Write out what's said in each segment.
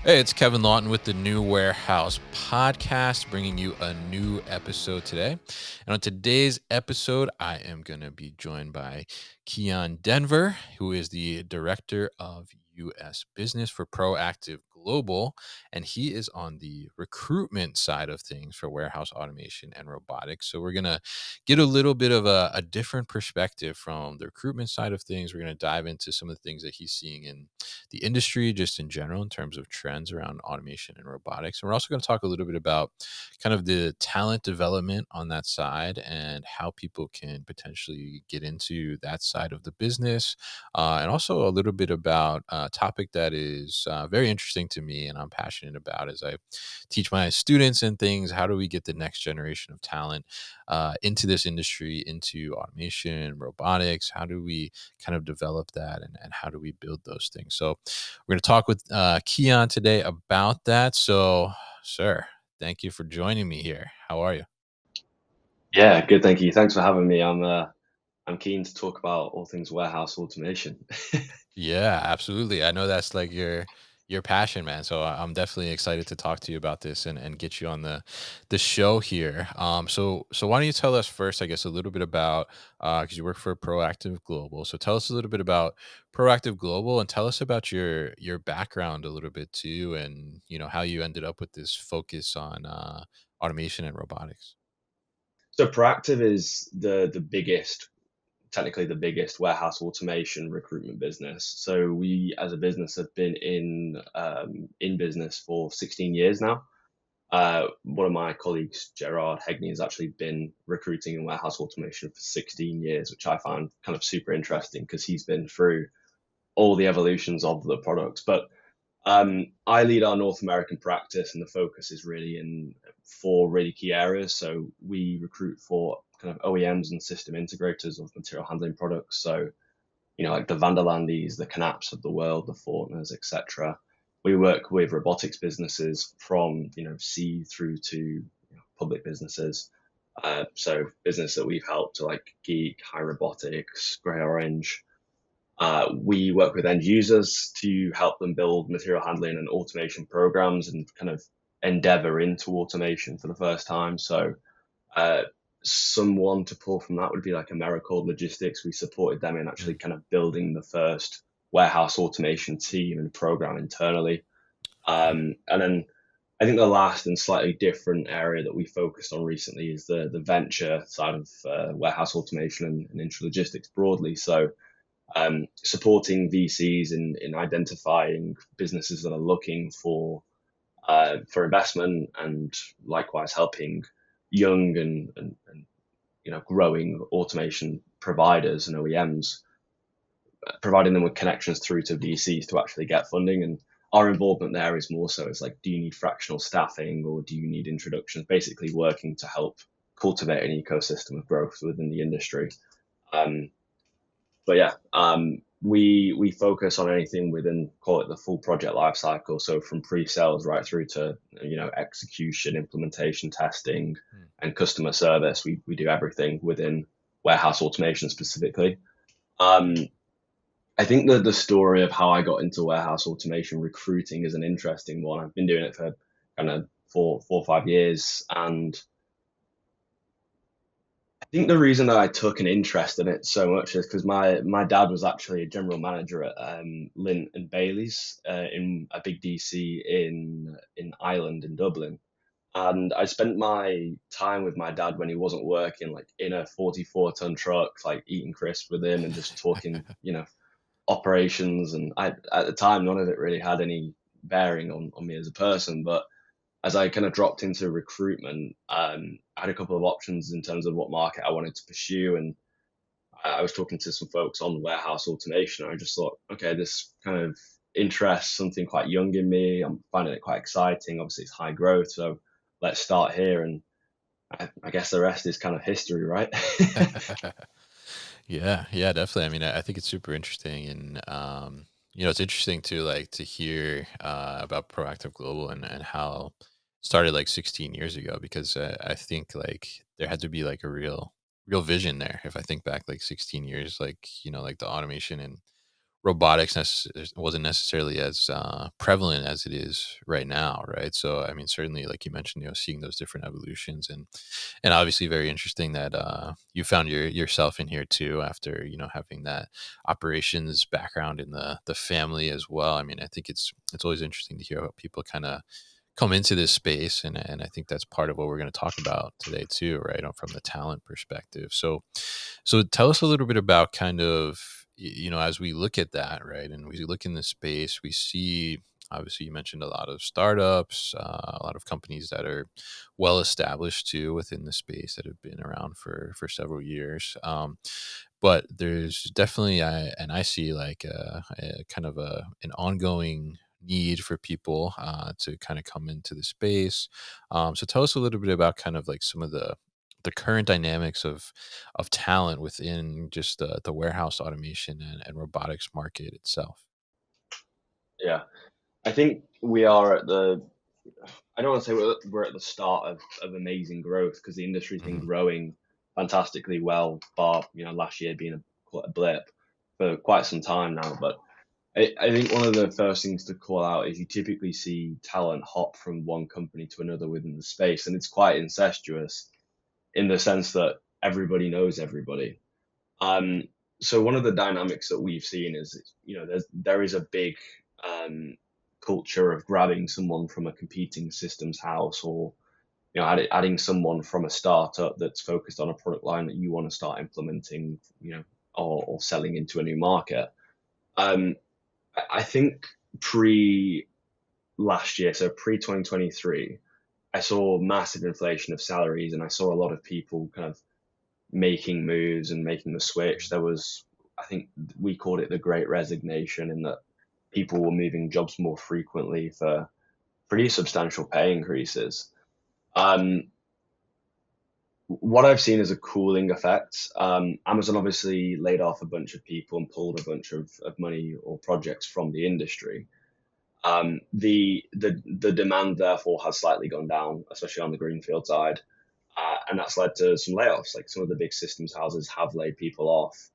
Hey, it's Kevin Lawton with the New Warehouse Podcast, bringing you a new episode today. And on today's episode, I am going to be joined by Cian Denvir, who is the Director of U.S. Business for Proactive Global. And he is on the recruitment side of things for warehouse automation and robotics. So we're going to get a little bit of a different perspective from the recruitment side of things. We're going to dive into some of the things that he's seeing in the industry just in general in terms of trends around automation and robotics. And we're also going to talk a little bit about kind of the talent development on that side and how people can potentially get into that side of the business. And also a little bit about a topic that is very interesting to me and I'm passionate about as I teach my students and things. How do we get the next generation of talent into this industry, into automation, robotics? How do we kind of develop that and how do we build those things? So we're going to talk with Cian today about that. So, sir, thank you for joining me here. How are you? Yeah, good. Thank you. Thanks for having me. I'm keen to talk about all things warehouse automation. Yeah, absolutely. I know that's like your passion, man. So I'm definitely excited to talk to you about this and get you on the show here. So why don't you tell us first, I guess, a little bit about because you work for Proactive Global. So tell us a little bit about Proactive Global and tell us about your background a little bit too, and how you ended up with this focus on automation and robotics. So Proactive is the biggest, technically the biggest warehouse automation recruitment business. So we, as a business, have been in business for 16 years now. One of my colleagues, Gerard Hegney, has actually been recruiting in warehouse automation for 16 years, which I find kind of super interesting because he's been through all the evolutions of the products. But I lead our North American practice, and the focus is really in four really key areas. So we recruit for kind of OEMs and system integrators of material handling products. So like the Vanderlandys, the Knaps of the world, the Fortners, etc. We work with robotics businesses from C through to public businesses. So business that we've helped to like Geek, High Robotics, Grey Orange, we work with end users to help them build material handling and automation programs and kind of endeavor into automation for the first time. So, uh, someone to pull from that would be like Americold Logistics. We supported them in actually Mm. kind of building the first warehouse automation team and program internally. Okay. And then I think the last and slightly different area that we focused on recently is the venture side of warehouse automation and intralogistics broadly. So supporting VCs in identifying businesses that are looking for investment, and likewise helping young and growing automation providers and OEMs, providing them with connections through to VCs to actually get funding. And our involvement there is more so it's like, do you need fractional staffing or do you need introductions? Basically, working to help cultivate an ecosystem of growth within the industry. Um, but yeah, we focus on anything within, call it the full project life cycle. So from pre-sales right through to execution, implementation, testing, Mm. and customer service. We do everything within warehouse automation specifically. Um, I think that the story of how I got into warehouse automation recruiting is an interesting one. I've been doing it for kind of 4 or 5 years, and I think the reason that I took an interest in it so much is because my dad was actually a general manager at Lint and Bailey's in a big DC in Ireland, in Dublin, and I spent my time with my dad when he wasn't working, like in a 44-ton truck, like eating crisps with him and just talking, operations. And I, at the time, none of it really had any bearing on me as a person, but as I kind of dropped into recruitment, I had a couple of options in terms of what market I wanted to pursue. And I was talking to some folks on warehouse automation. I just thought, okay, this kind of interests something quite young in me. I'm finding it quite exciting. Obviously, it's high growth. So let's start here. And I guess the rest is kind of history, right? Yeah, yeah, definitely. I mean, I think it's super interesting, and it's interesting to like to hear about Proactive Global and how it started like 16 years ago because I think like there had to be like a real vision there. If I think back like 16 years, like like the automation and robotics wasn't necessarily as prevalent as it is right now, right? So, I mean, certainly, like you mentioned, seeing those different evolutions, and obviously very interesting that you found yourself in here too after having that operations background in the family as well. I mean, I think it's always interesting to hear how people kind of come into this space, and I think that's part of what we're going to talk about today too, right? From the talent perspective. So tell us a little bit about kind of, as we look at that, right? And we look in the space, we see, obviously, you mentioned a lot of startups, a lot of companies that are well established too within the space that have been around for several years. But there's definitely, I see like a kind of an ongoing need for people to kind of come into the space. So tell us a little bit about kind of like some of the current dynamics of talent within just the warehouse automation and robotics market itself. Yeah, I think we are at the. I don't want to say we're at the start of amazing growth because the industry's been Hmm. growing fantastically well, bar last year being quite a blip for quite some time now. But I think one of the first things to call out is you typically see talent hop from one company to another within the space, and it's quite incestuous in the sense that everybody knows everybody. Um, so one of the dynamics that we've seen is, there is a big um, culture of grabbing someone from a competing systems house, or adding someone from a startup that's focused on a product line that you want to start implementing, or selling into a new market. Um, I think pre last year, so pre 2023, I saw massive inflation of salaries, and I saw a lot of people kind of making moves and making the switch. There was, I think we called it the Great Resignation, in that people were moving jobs more frequently for pretty substantial pay increases. Um, what I've seen is a cooling effect. Amazon obviously laid off a bunch of people and pulled a bunch of money or projects from the industry. The demand therefore has slightly gone down, especially on the greenfield side, and that's led to some layoffs. Like, some of the big systems houses have laid people off.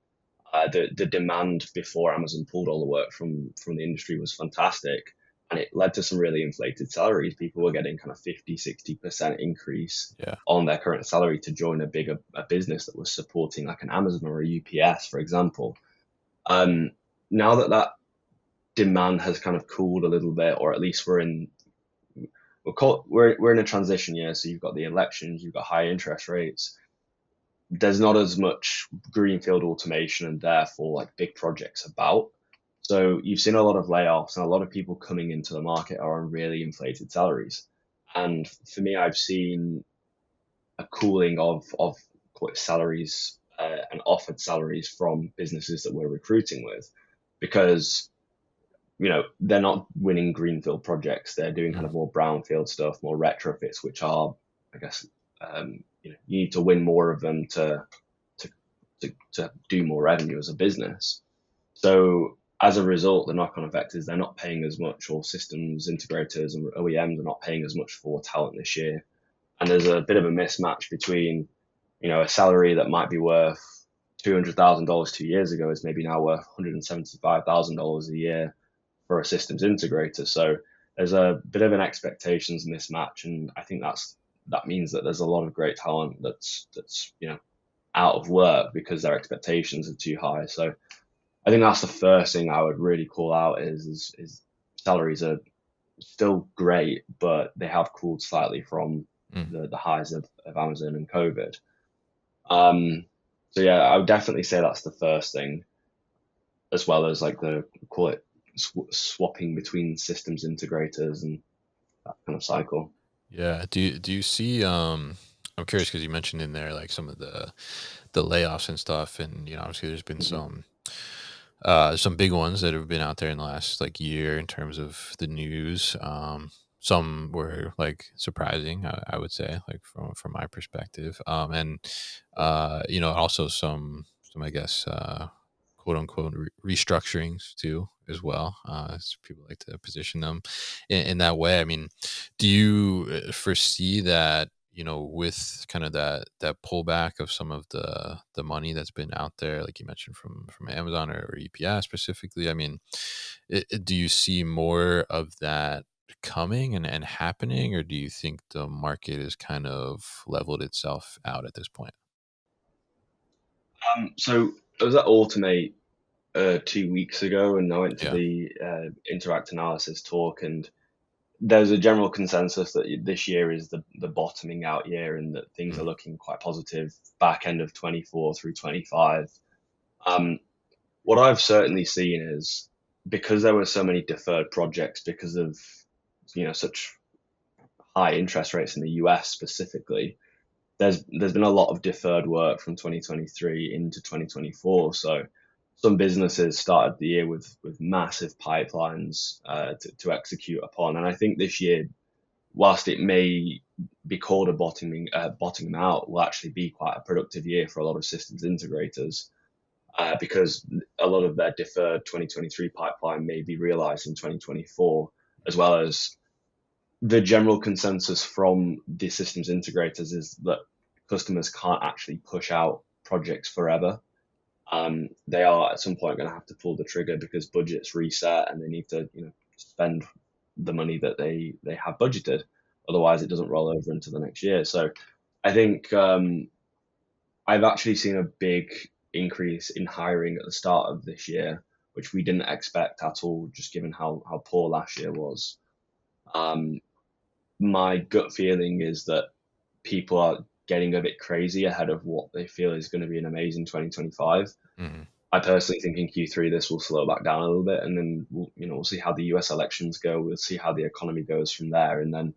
The demand before Amazon pulled all the work from the industry was fantastic, and it led to some really inflated salaries. People were getting kind of 50-60% increase Yeah. on their current salary to join a business that was supporting like an Amazon or a UPS, for example. Um, Now that that demand has kind of cooled a little bit, or at least we're in a transition year. So you've got the elections, you've got high interest rates. There's not as much greenfield automation and therefore like big projects about. So you've seen a lot of layoffs, and a lot of people coming into the market are on really inflated salaries. And for me, I've seen a cooling of salaries, and offered salaries from businesses that we're recruiting with, because they're not winning greenfield projects. They're doing kind Mm. of more brownfield stuff, more retrofits, which are, I guess, you need to win more of them to to do more revenue as a business. So as a result, the knock-on effect is they're not paying as much, or systems integrators and OEMs are not paying as much for talent this year. And there's a bit of a mismatch between, a salary that might be worth $200,000 2 years ago is maybe now worth $175,000 a year for a systems integrator. So there's a bit of an expectations mismatch, and I think that means that there's a lot of great talent that's out of work because their expectations are too high. So I think that's the first thing I would really call out is salaries are still great, but they have cooled slightly from Mm. the highs of Amazon and COVID. Um, so yeah, I would definitely say that's the first thing, as well as like the call it swapping between systems integrators and that kind of cycle. Yeah. Do you see? I'm curious because you mentioned in there like some of the layoffs and stuff, and obviously there's been Hmm. some big ones that have been out there in the last like year in terms of the news. Some were like surprising, I would say, like from my perspective, and also some I guess quote unquote restructurings too as well, as people like to position them in that way. I mean, do you foresee that? with kind of that pullback of some of the money that's been out there, like you mentioned from Amazon or EPS specifically, I mean, do you see more of that coming and happening, or do you think the market is kind of leveled itself out at this point? So I was at Automate 2 weeks ago, and I went to Yeah. the Interact Analysis talk, and there's a general consensus that this year is the bottoming out year, and that things are Mm, looking quite positive back end of 24 through 25. Um, what I've certainly seen is, because there were so many deferred projects because of such high interest rates in the US specifically, there's been a lot of deferred work from 2023 into 2024. So some businesses started the year with massive pipelines to execute upon, and I think this year, whilst it may be called a bottoming out, will actually be quite a productive year for a lot of systems integrators, because a lot of their deferred 2023 pipeline may be realized in 2024, as well as the general consensus from the systems integrators is that customers can't actually push out projects forever. They are at some point going to have to pull the trigger because budgets reset and they need to, spend the money that they have budgeted. Otherwise, it doesn't roll over into the next year. So I think I've actually seen a big increase in hiring at the start of this year, which we didn't expect at all, just given how poor last year was. Um, my gut feeling is that people are getting a bit crazy ahead of what they feel is going to be an amazing 2025. mhm. I personally think in Q3 this will slow back down a little bit, and then we'll see how the US elections go. We'll see how the economy goes from there, and then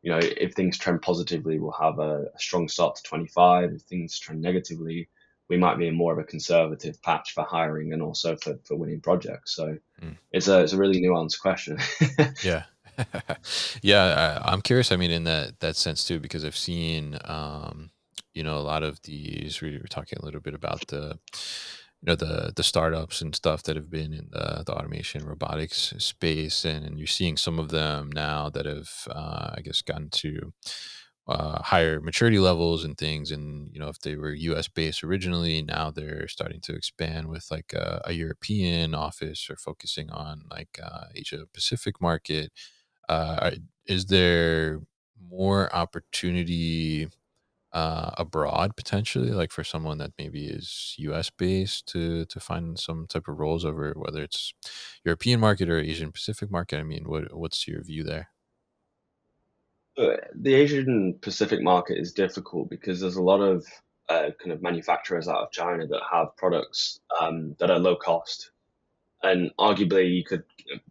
if things trend positively, we'll have a strong start to 25. If things trend negatively, we might be in more of a conservative patch for hiring and also for winning projects. So Mm. it's a really nuanced question. Yeah. Yeah, I'm curious, I mean, in that sense too, because I've seen, a lot of these we were talking a little bit about the startups and stuff that have been in the automation robotics space, and you're seeing some of them now that have, I guess, gotten to higher maturity levels and things. And if they were US based originally, now they're starting to expand with like a European office or focusing on like Asia Pacific market. Is there more opportunity abroad potentially, like for someone that maybe is US based to find some type of roles over whether it's European market or Asian Pacific market? I mean, what's your view there? The Asian Pacific market is difficult because there's a lot of kind of manufacturers out of China that have products that are low cost, and arguably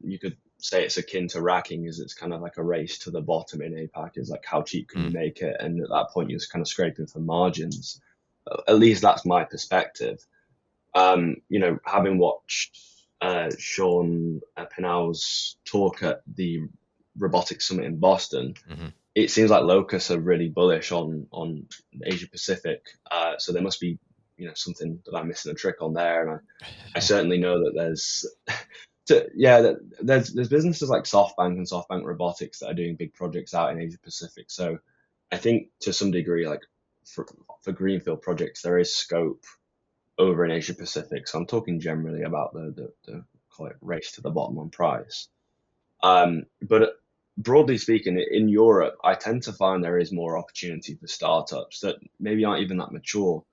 you could say it's akin to racking, is it's kind of like a race to the bottom in APAC, is like how cheap can you Mm, make it, and at that point you're just kind of scraping for margins. At least that's my perspective. Having watched Sean Pinnell's talk at the Robotics Summit in Boston, mhm. it seems like Locus are really bullish on Asia Pacific. So there must be something that I'm missing a trick on there, and I certainly know that there's businesses like SoftBank and SoftBank Robotics that are doing big projects out in Asia Pacific. So I think to some degree, like for greenfield projects, there is scope over in Asia Pacific. So I'm talking generally about the call it race to the bottom on price. But broadly speaking, in Europe, I tend to find there is more opportunity for startups that maybe aren't even that mature.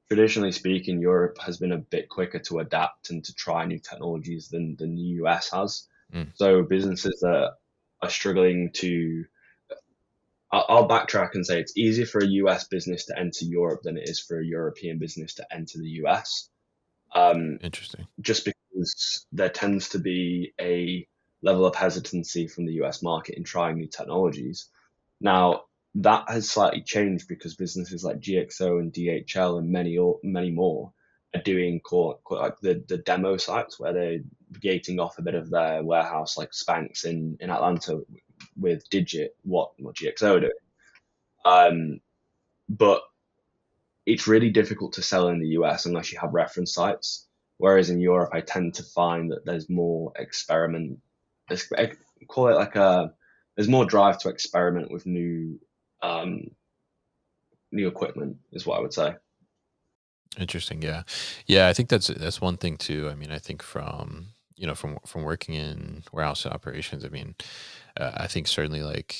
Traditionally speaking, Europe has been a bit quicker to adapt and to try new technologies than the US has. Mm, So businesses that are struggling to, I'll backtrack and say it's easier for a US business to enter Europe than it is for a European business to enter the US. Um, interesting. just because there tends to be a level of hesitancy from the US market in trying new technologies. Now, that has slightly changed because businesses like GXO and DHL and many more are doing quite like the demo sites where they're gating off a bit of their warehouse, like Spanx in Atlanta with Digit, what GXO are doing. Um, but it's really difficult to sell in the US unless you have reference sites. Whereas in Europe, I tend to find that there's more experiment. Call it like there's more drive to experiment with new um, new equipment is what I would say. Interesting. Yeah. Yeah. I think that's one thing too. I mean, I think from, from working in warehouse operations, I mean, I think certainly like,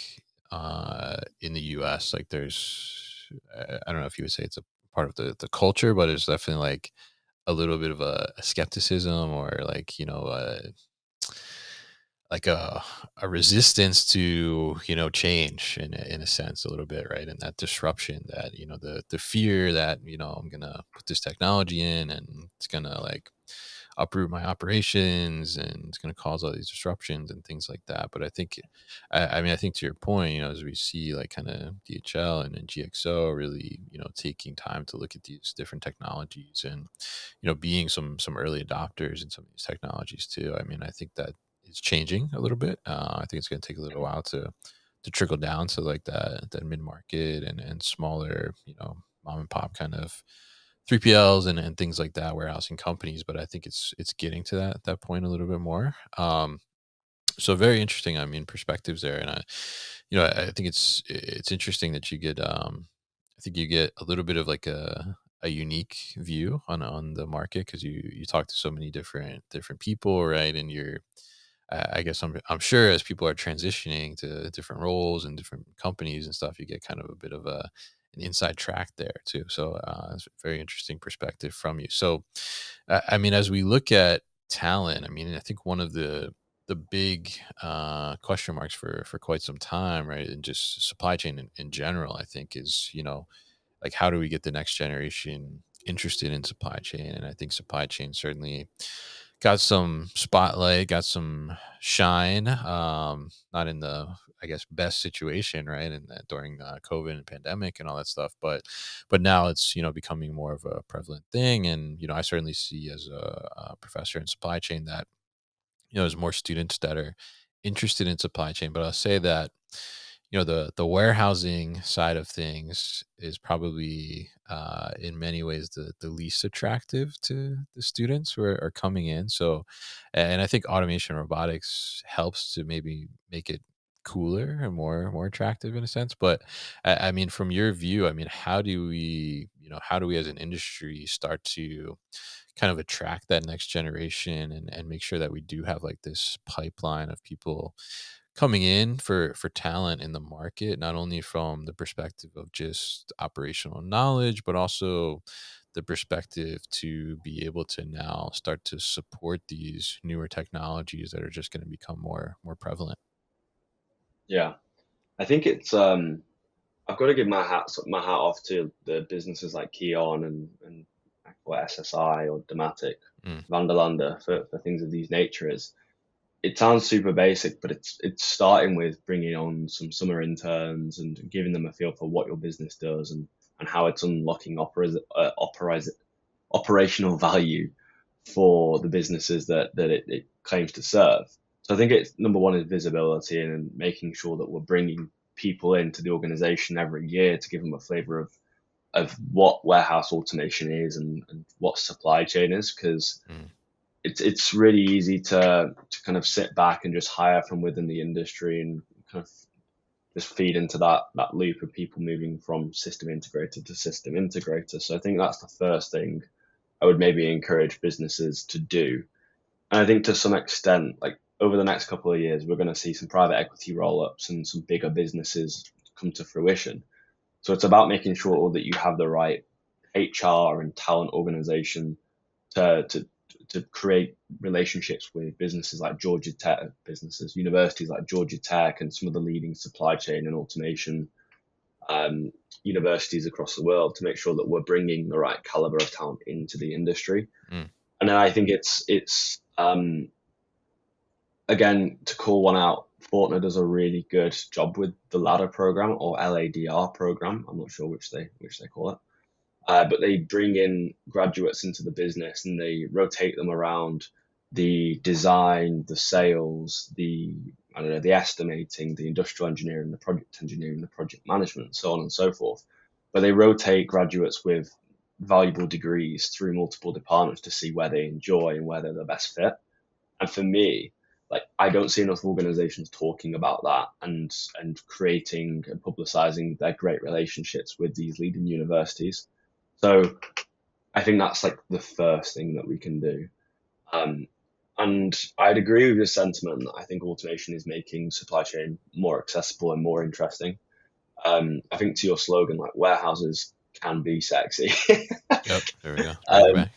in the US, like I don't know if you would say it's a part of the culture, but it's definitely like a little bit of a skepticism or like, like a resistance to change in a sense a little bit, right? And that disruption, that the fear that I'm gonna put this technology in and it's gonna like uproot my operations and it's gonna cause all these disruptions and things like that. But I think, I mean, I think to your point, as we see like kind of DHL and GXO really taking time to look at these different technologies and being some early adopters in some of these technologies too. I mean, I think that is changing a little bit. I think it's going to take a little while to trickle down to like that mid market and smaller, mom and pop kind of 3PLs and things like that, warehousing companies. But I think it's getting to that point a little bit more. So very interesting. I mean, perspectives there, and I think it's interesting that you get. I think you get a little bit of like a unique view on the market because you talk to so many different people, right? And I guess I'm sure as people are transitioning to different roles and different companies and stuff, you get kind of a bit of an inside track there too. So it's a very interesting perspective from you. So I mean, as we look at talent, I mean, I think one of the big question marks for quite some time, right, and just supply chain in general, I think is like how do we get the next generation interested in supply chain? And I think supply chain certainly got some spotlight, got some shine. Not in the, I guess, best situation, right? And during COVID and pandemic and all that stuff, but now it's becoming more of a prevalent thing. And I certainly see as a professor in supply chain that there's more students that are interested in supply chain. But I'll say that the warehousing side of things is probably in many ways the least attractive to the students who are coming in. So, and I think automation and robotics helps to maybe make it cooler and more attractive in a sense. But I mean, from your view, I mean, how do we as an industry start to kind of attract that next generation and make sure that we do have like this pipeline of people coming in for talent in the market, not only from the perspective of just operational knowledge, but also the perspective to be able to now start to support these newer technologies that are just going to become more prevalent. Yeah, I think it's I've got to give my hat off to the businesses like Kion and or SSI or Dematic, Mm, Vanderlande for things of these nature. Is it sounds super basic, but it's starting with bringing on some summer interns and giving them a feel for what your business does and how it's unlocking operational value for the businesses that it claims to serve. So I think it's number one is visibility and making sure that we're bringing people into the organization every year to give them a flavor of what warehouse automation is and what supply chain is, because mm, it's really easy to kind of sit back and just hire from within the industry and kind of just feed into that loop of people moving from system integrator to system integrator. So I think that's the first thing I would maybe encourage businesses to do. And I think to some extent, like over the next couple of years, we're going to see some private equity roll ups and some bigger businesses come to fruition. So it's about making sure that you have the right HR and talent organization to to create relationships with businesses like Georgia Tech, universities like Georgia Tech, and some of the leading supply chain and automation um, universities across the world to make sure that we're bringing the right caliber of talent into the industry. mm, And then I think it's again to call one out. Fortner does a really good job with the ladder program or LADR program. I'm not sure which they call it. But they bring in graduates into the business and they rotate them around the design, the sales, the I don't know, the estimating, the industrial engineering, the project management, so on and so forth. But they rotate graduates with valuable degrees through multiple departments to see where they enjoy and where they're the best fit. And for me, like I don't see enough organizations talking about that and creating and publicizing their great relationships with these leading universities. So I think that's like the first thing that we can do. Um, and I'd agree with your sentiment. I think automation is making supply chain more accessible and more interesting. I think to your slogan, like warehouses can be sexy. Yep, there we go. Right in the um, back.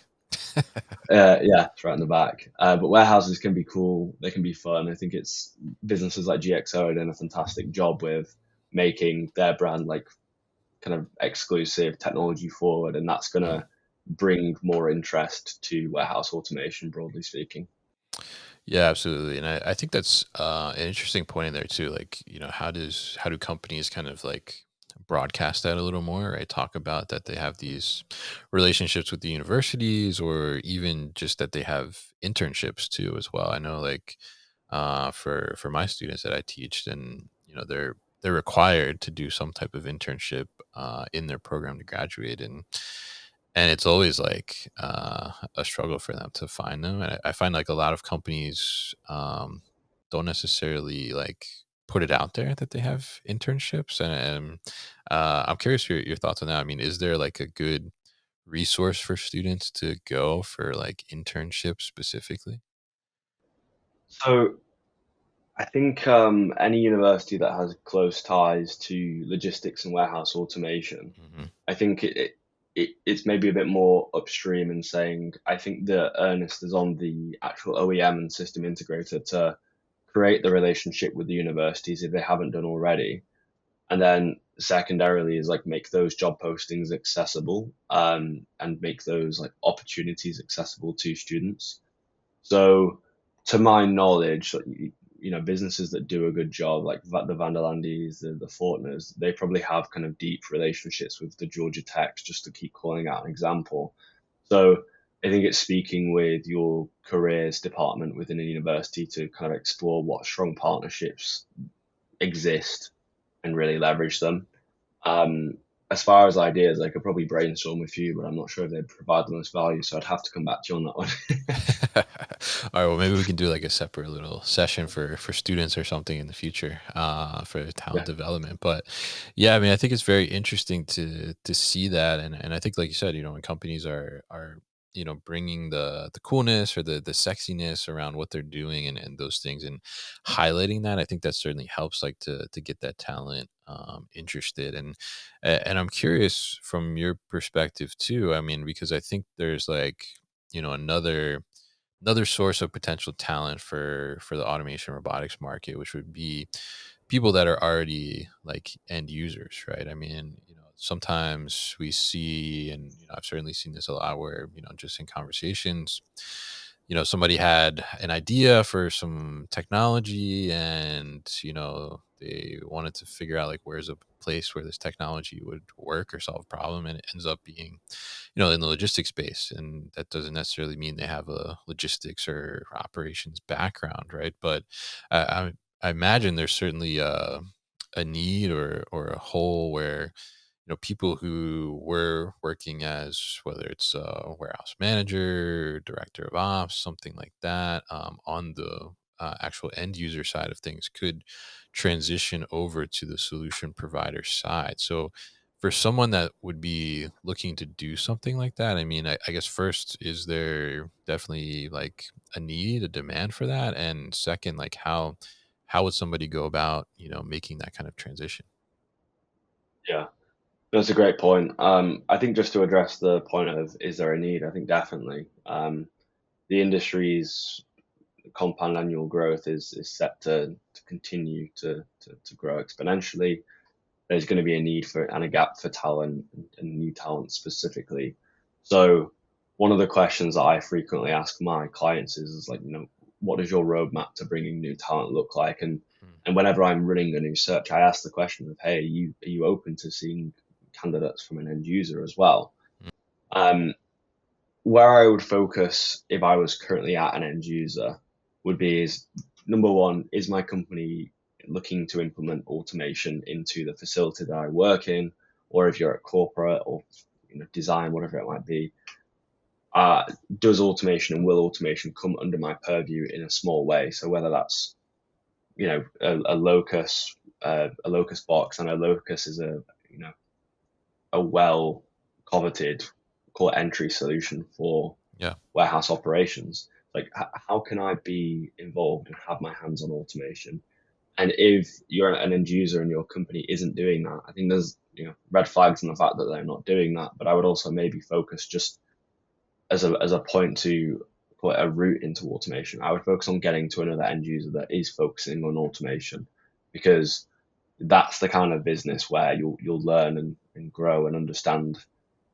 yeah, it's right in the back. But warehouses can be cool. They can be fun. I think it's businesses like GXO are doing a fantastic job with making their brand like kind of exclusive, technology forward, and that's going Mm. to bring more interest to warehouse automation, broadly speaking. Yeah, absolutely. And I think that's an interesting point in there too. Like, how do companies kind of like broadcast that a little more, right? Talk about that they have these relationships with the universities, or even just that they have internships too as well. I know like for my students that I teach, and they're required to do some type of internship in their program to graduate, and it's always like a struggle for them to find them. And I find like a lot of companies don't necessarily like put it out there that they have internships, and I'm curious your thoughts on that. I mean, is there like a good resource for students to go for like internships specifically? So I think any university that has close ties to logistics and warehouse automation, Hmm. I think it's maybe a bit more upstream in saying I think the earnest is on the actual OEM and system integrator to create the relationship with the universities if they haven't done already. And then secondarily is like make those job postings accessible and make those like opportunities accessible to students. So, to my knowledge, like, businesses that do a good job, like the Vanderlandys, the Fortners, they probably have kind of deep relationships with the Georgia Techs, just to keep calling out an example. So, I think it's speaking with your careers department within a university to kind of explore what strong partnerships exist and really leverage them. Um, as far as ideas, I could probably brainstorm a few, but I'm not sure if they'd provide the most value. So I'd have to come back to you on that one. All right, well, maybe we can do like a separate little session for students or something in the future for talent Yeah, development. But yeah, I mean, I think it's very interesting to see that, and I think, like you said, when companies are bringing the coolness or the sexiness around what they're doing, and those things, and highlighting that, I think that certainly helps like to get that talent interested. And I'm curious from your perspective too. I mean, because I think there's like another source of potential talent for the automation robotics market, which would be people that are already like end users, right? I mean, sometimes we see, and I've certainly seen this a lot, where just in conversations, somebody had an idea for some technology, and they wanted to figure out like where's a place where this technology would work or solve a problem, and it ends up being in the logistics space. And that doesn't necessarily mean they have a logistics or operations background, right? But I imagine there's certainly a need or a hole where people who were working as, whether it's a warehouse manager, director of ops, something like that, on the actual end user side of things, could transition over to the solution provider side. So for someone that would be looking to do something like that, I mean, I guess first, is there definitely like a need, a demand for that? And second, like how would somebody go about making that kind of transition? yeah. That's a great point. I think just to address the point of is there a need, I think definitely. The industry's compound annual growth is set to continue to grow exponentially. There's going to be a need for and a gap for talent and new talent specifically. So one of the questions that I frequently ask my clients is like, what does your roadmap to bringing new talent look like? And whenever I'm running a new search, I ask the question of, hey, are you open to seeing candidates from an end user as well? Um, where I would focus if I was currently at an end user would be is number one, is my company looking to implement automation into the facility that I work in, or if you're at corporate or design, whatever it might be, does automation and will automation come under my purview in a small way? So whether that's a locus box, and a locus is a well coveted core entry solution for Yeah. warehouse operations. Like, how can I be involved and have my hands on automation? And if you're an end user and your company isn't doing that, I think there's red flags in the fact that they're not doing that. But I would also maybe focus just as a point to put a route into automation. I would focus on getting to another end user that is focusing on automation, because that's the kind of business where you'll learn and grow and understand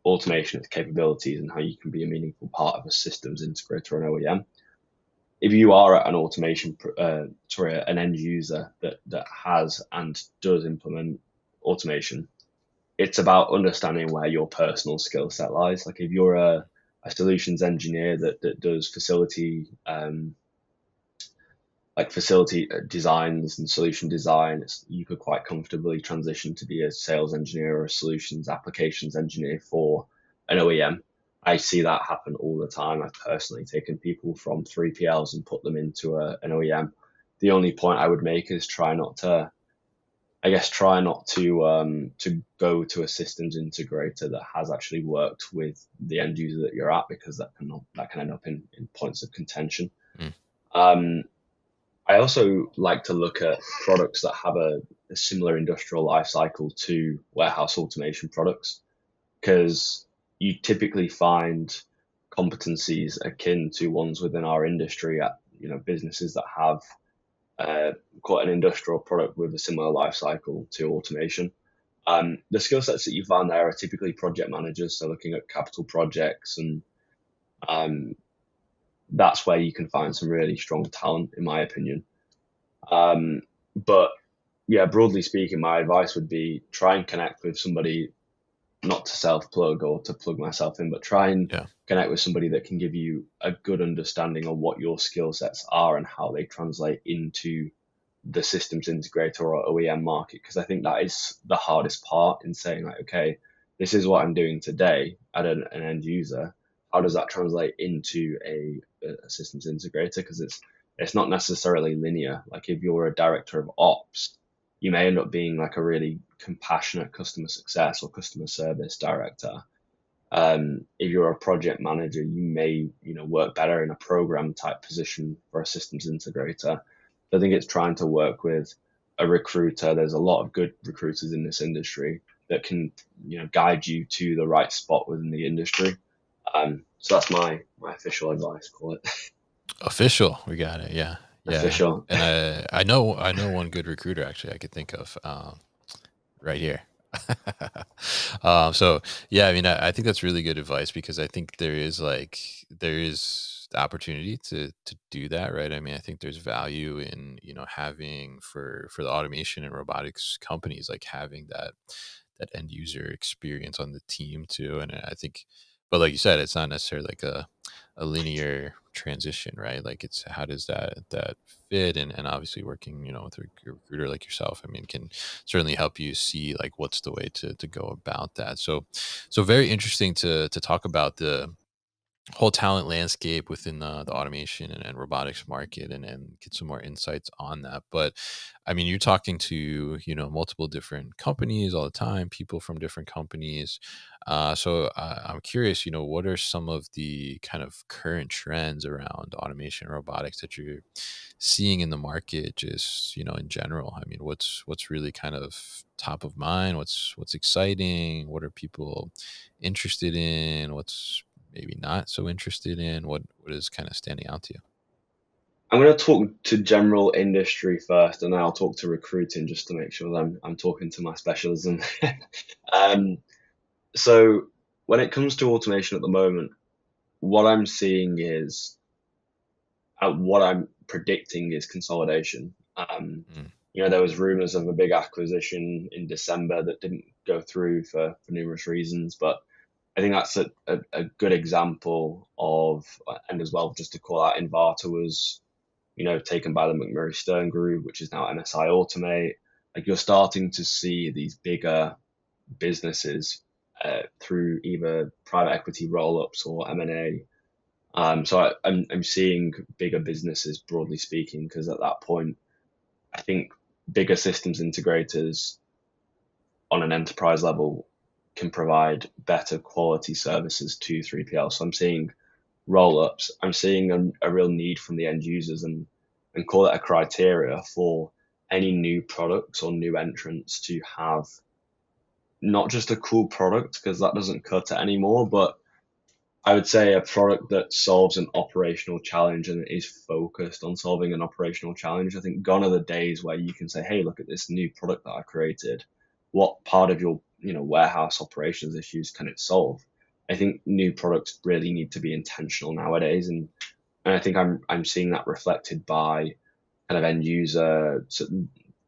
automation, its capabilities, and how you can be a meaningful part of a systems integrator or an OEM. If you are an an end user that has and does implement automation, it's about understanding where your personal skill set lies. Like if you're a solutions engineer that does facility designs and solution design, you could quite comfortably transition to be a sales engineer or a solutions applications engineer for an OEM. I see that happen all the time. I've personally taken people from 3PLs and put them into an OEM. The only point I would make is try not to go to a systems integrator that has actually worked with the end user that you're at, because that can end up in points of contention. Mm. I also like to look at products that have a similar industrial life cycle to warehouse automation products, because you typically find competencies akin to ones within our industry at businesses that have quite an industrial product with a similar life cycle to automation. The skill sets that you find there are typically project managers, so looking at capital projects, and um, that's where you can find some really strong talent, in my opinion. But yeah, broadly speaking, my advice would be try and connect with somebody, not to self plug or to plug myself in, but try and Yeah. connect with somebody that can give you a good understanding of what your skill sets are and how they translate into the systems integrator or OEM market. Because I think that is the hardest part in saying, like, okay, this is what I'm doing today at an end user. How does that translate into a systems integrator? Because it's not necessarily linear. Like if you're a director of ops, you may end up being like a really compassionate customer success or customer service director. If you're a project manager, you may work better in a program type position for a systems integrator. I think it's trying to work with a recruiter. There's a lot of good recruiters in this industry that can guide you to the right spot within the industry. So that's my official advice. Call it Official. We got it. Yeah. Yeah. official. And I know one good recruiter actually I could think of right here. So yeah, I mean, I think that's really good advice, because I think there is the opportunity to do that, right? I mean, I think there's value in having for the automation and robotics companies, like having that end user experience on the team too. And I think, but like you said, it's not necessarily like a linear transition, right? Like it's how does that fit, and obviously working with a recruiter like yourself, I mean, can certainly help you see like what's the way to go about that. So very interesting to talk about the whole talent landscape within the automation and robotics market, and get some more insights on that. But I mean, you're talking to multiple different companies all the time, people from different companies. So I'm curious, what are some of the kind of current trends around automation and robotics that you're seeing in the market, just in general? I mean, what's really kind of top of mind? What's exciting? What are people interested in? What's maybe not so interested in? What is kind of standing out to you? I'm going to talk to general industry first, and then I'll talk to recruiting just to make sure that I'm talking to my specialism. um, so when it comes to automation at the moment, what I'm seeing is what I'm predicting is consolidation. Mm, There was rumors of a big acquisition in December that didn't go through for numerous reasons, but I think that's a good example of, and as well, just to call out, Invarta was taken by the McMurray Stern Group, which is now MSI Automate. Like you're starting to see these bigger businesses through either private equity roll ups or M&A So I'm seeing bigger businesses, broadly speaking, because at that point, I think bigger systems integrators on an enterprise level can provide better quality services to 3PL. So I'm seeing roll ups. I'm seeing a real need from the end users, and call it a criteria for any new products or new entrants to have not just a cool product, because that doesn't cut it anymore, but I would say a product that solves an operational challenge and is focused on solving an operational challenge. I think gone are the days where you can say, "Hey, look at this new product that I created. What part of your warehouse operations issues can it solve?" I think new products really need to be intentional nowadays, and I think I'm seeing that reflected by kind of end user,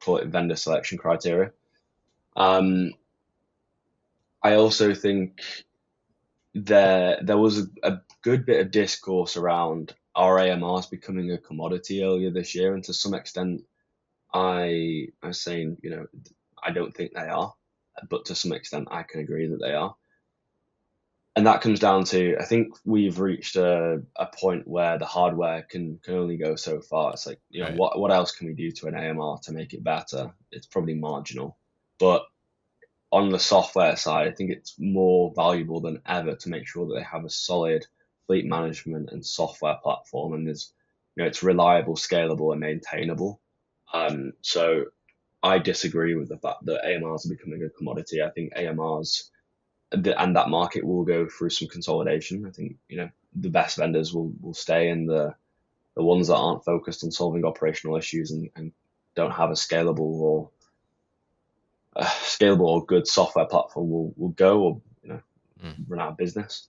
call it vendor selection criteria. Um, I also think there was a good bit of discourse around our AMRs becoming a commodity earlier this year, and to some extent, I was saying, I don't think they are, but to some extent, I can agree that they are. And that comes down to, I think we've reached a point where the hardware can only go so far. It's like, Right. what else can we do to an AMR to make it better? It's probably marginal, but on the software side, I think it's more valuable than ever to make sure that they have a solid fleet management and software platform, and it's reliable, scalable, and maintainable. So I disagree with the fact that AMRs are becoming a commodity. I think AMRs and that market will go through some consolidation. I think the best vendors will stay, and the ones that aren't focused on solving operational issues and don't have a scalable or good software platform will go, or Mm. run out of business.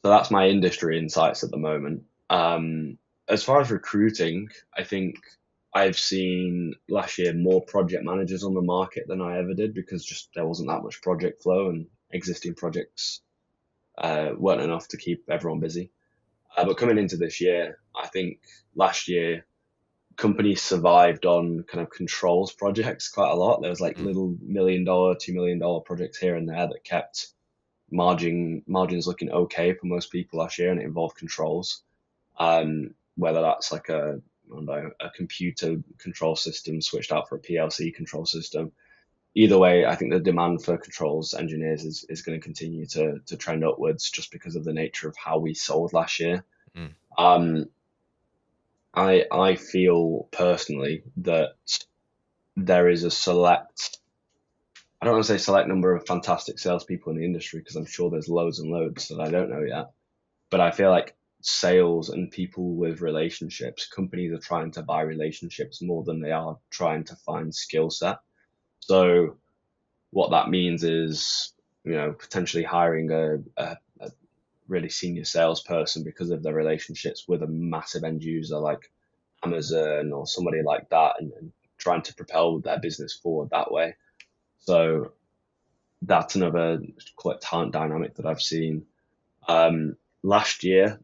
So that's my industry insights at the moment. As far as recruiting, I think I've seen last year more project managers on the market than I ever did, because just there wasn't that much project flow, and existing projects weren't enough to keep everyone busy. But coming into this year, I think last year companies survived on kind of controls projects quite a lot. There was like Mm. little $1 million, $2 million projects here and there that kept margins looking okay for most people last year, and it involved controls. Whether that's like I don't know, a computer control system switched out for a PLC control system. Either way, I think the demand for controls engineers is going to continue to trend upwards, just because of the nature of how we sold last year. Mm. Um, I feel personally that there is a select, I don't want to say select number of fantastic salespeople in the industry, because I'm sure there's loads and loads that I don't know yet. But I feel like sales and people with relationships, companies are trying to buy relationships more than they are trying to find skill set. So what that means is, potentially hiring a really senior salesperson because of their relationships with a massive end user like Amazon or somebody like that, and trying to propel their business forward that way. So that's another quite talent dynamic that I've seen. Last year,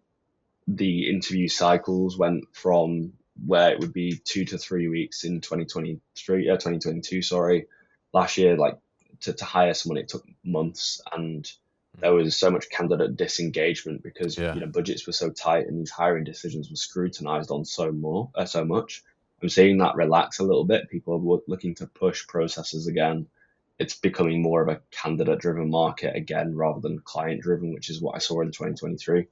the interview cycles went from where it would be 2 to 3 weeks in 2022, sorry. Last year, like to hire someone, it took months, and Mm. there was so much candidate disengagement because Yeah. budgets were so tight, and these hiring decisions were scrutinized on so much. I'm seeing that relax a little bit. People are looking to push processes again. It's becoming more of a candidate driven market again rather than client driven, which is what I saw in 2023.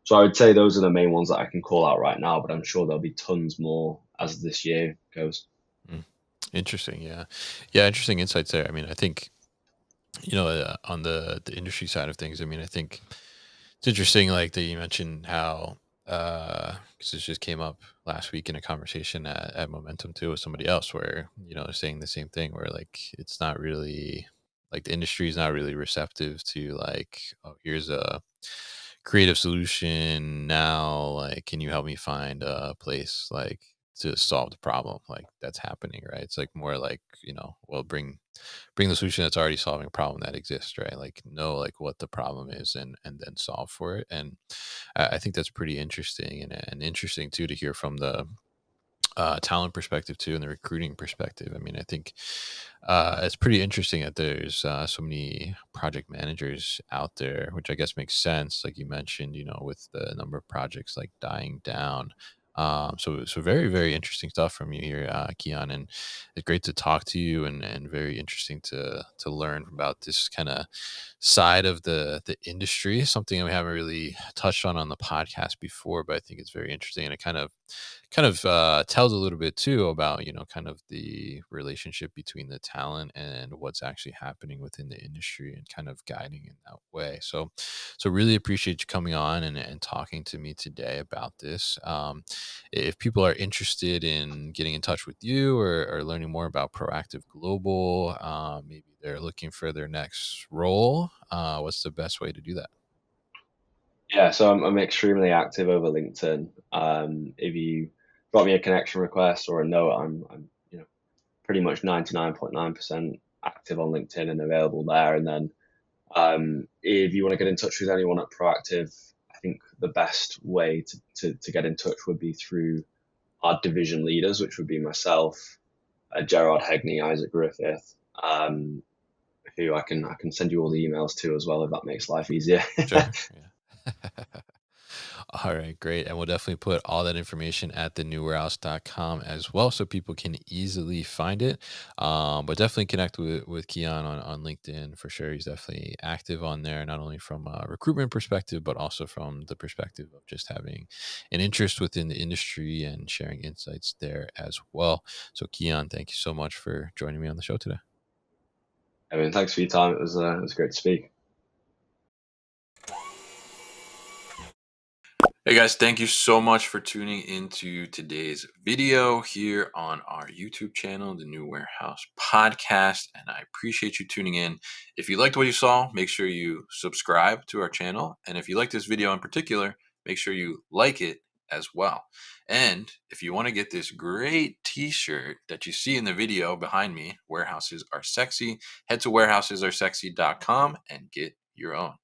So I would say those are the main ones that I can call out right now, but I'm sure there'll be tons more as this year goes. Mm. Interesting. Yeah. Yeah. Interesting insights there. I mean, I think, on the industry side of things, I mean, I think it's interesting, like that you mentioned how, because this just came up last week in a conversation at Momentum too with somebody else, where they're saying the same thing, where like it's not really like the industry is not really receptive to like, oh, here's a creative solution now, like can you help me find a place like to solve the problem like that's happening, right? It's like more like, well, bring the solution that's already solving a problem that exists, right? Like know like what the problem is, and then solve for it. And I think that's pretty interesting, and interesting too to hear from talent perspective too, and the recruiting perspective. I mean, I think it's pretty interesting that there's so many project managers out there, which I guess makes sense, like you mentioned, with the number of projects like dying down. So very very interesting stuff from you here, Kian, and it's great to talk to you, and very interesting to learn about this kind of side of the industry, something we haven't really touched on the podcast before, but I think it's very interesting, and it kind of tells a little bit too about kind of the relationship between the talent and what's actually happening within the industry, and kind of guiding in that way. So really appreciate you coming on and talking to me today about this. If people are interested in getting in touch with you, or learning more about Proactive Global, maybe they're looking for their next role, what's the best way to do that? Yeah, so I'm extremely active over LinkedIn. If you drop me a connection request or a note, I'm pretty much 99.9% active on LinkedIn and available there. And then if you want to get in touch with anyone at Proactive, I think the best way to get in touch would be through our division leaders, which would be myself, Gerard Hegney, Isaac Griffith, who I can send you all the emails to as well if that makes life easier. Sure. Yeah. All right, great. And we'll definitely put all that information at thenewwarehouse.com as well, so people can easily find it. But definitely connect with Keon on LinkedIn for sure. He's definitely active on there, not only from a recruitment perspective, but also from the perspective of just having an interest within the industry and sharing insights there as well. So, Keon, thank you so much for joining me on the show today. I mean, thanks for your time. It was great to speak. Hey guys, thank you so much for tuning into today's video here on our YouTube channel, The New Warehouse Podcast, and I appreciate you tuning in. If you liked what you saw, make sure you subscribe to our channel, and if you like this video in particular, make sure you like it as well. And if you want to get this great t-shirt that you see in the video behind me, Warehouses Are Sexy, head to warehousesAreSexy.com and get your own.